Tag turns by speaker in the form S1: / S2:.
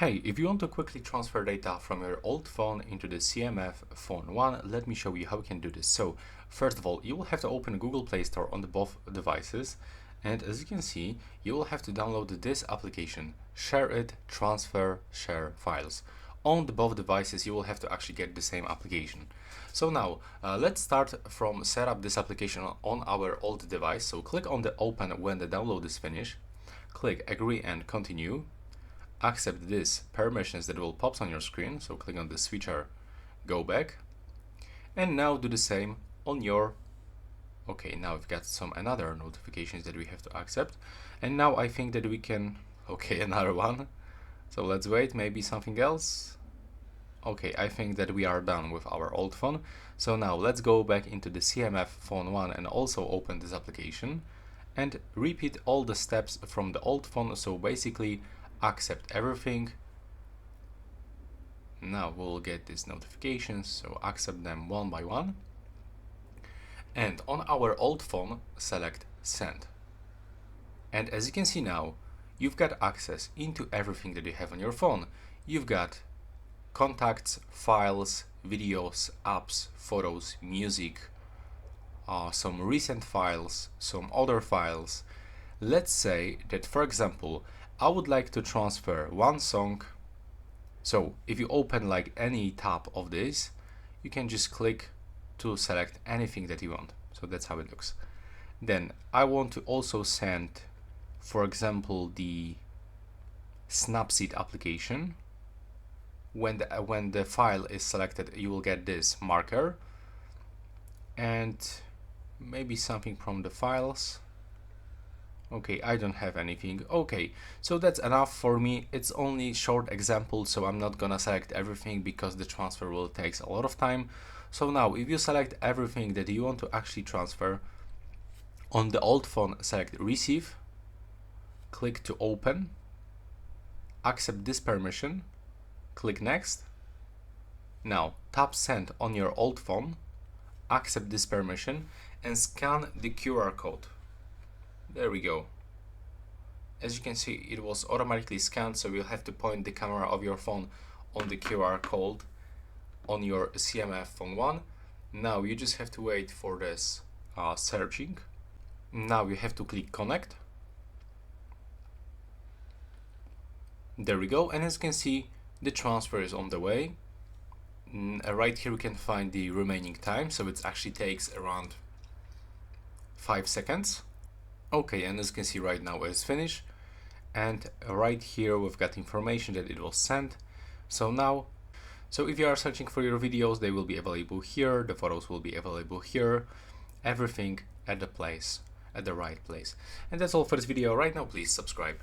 S1: Hey, if you want to quickly transfer data from your old phone into the CMF Phone 1, let me show you how you can do this. So, first of all, you will have to open Google Play Store on the both devices, and as you can see, you will have to download this application, Share It, Transfer, Share Files. On the both devices, you will have to actually get the same application. So now, let's start from set up this application on our old device. So click on the Open when the download is finished, click Agree and Continue. Accept this permissions that will pop on your screen, so click on the switcher, go back, and now do the same on your okay. Now we've got some another notifications that we have to accept, and now I think that we can another one, so let's wait, maybe something else. Okay, I think that we are done with our old phone. So now let's go back into the CMF Phone 1 and also open this application and repeat all the steps from the old phone. So basically accept everything. Now we'll get these notifications, so accept them one by one. And on our old phone, select send. And as you can see now, you've got access into everything that you have on your phone. You've got contacts, files, videos, apps, photos, music, some recent files, some other files. Let's say that, for example, I would like to transfer one song. So if you open like any tab of this, you can just click to select anything that you want. So that's how it looks. Then I want to also send, for example, the Snapseed application. When the file is selected, you will get this marker and maybe something from the files. Okay, I don't have anything. Okay, so that's enough for me. It's only short example, so I'm not gonna select everything because the transfer will take a lot of time. So now, if you select everything that you want to actually transfer, on the old phone, select Receive, click to Open, accept this permission, click Next. Now, tap Send on your old phone, accept this permission, and scan the QR code. There we go. As you can see, it was automatically scanned, so you'll have to point the camera of your phone on the QR code on your CMF Phone 1. Now you just have to wait for this searching. Now you have to click Connect. There we go, and as you can see, the transfer is on the way. Right here we can find the remaining time, so it actually takes around 5 seconds. Okay, and as you can see right now it's finished, and right here we've got information that it was sent. So now, if you are searching for your videos, they will be available here, the photos will be available here, everything at the right place. And that's all for this video. Right now, please subscribe.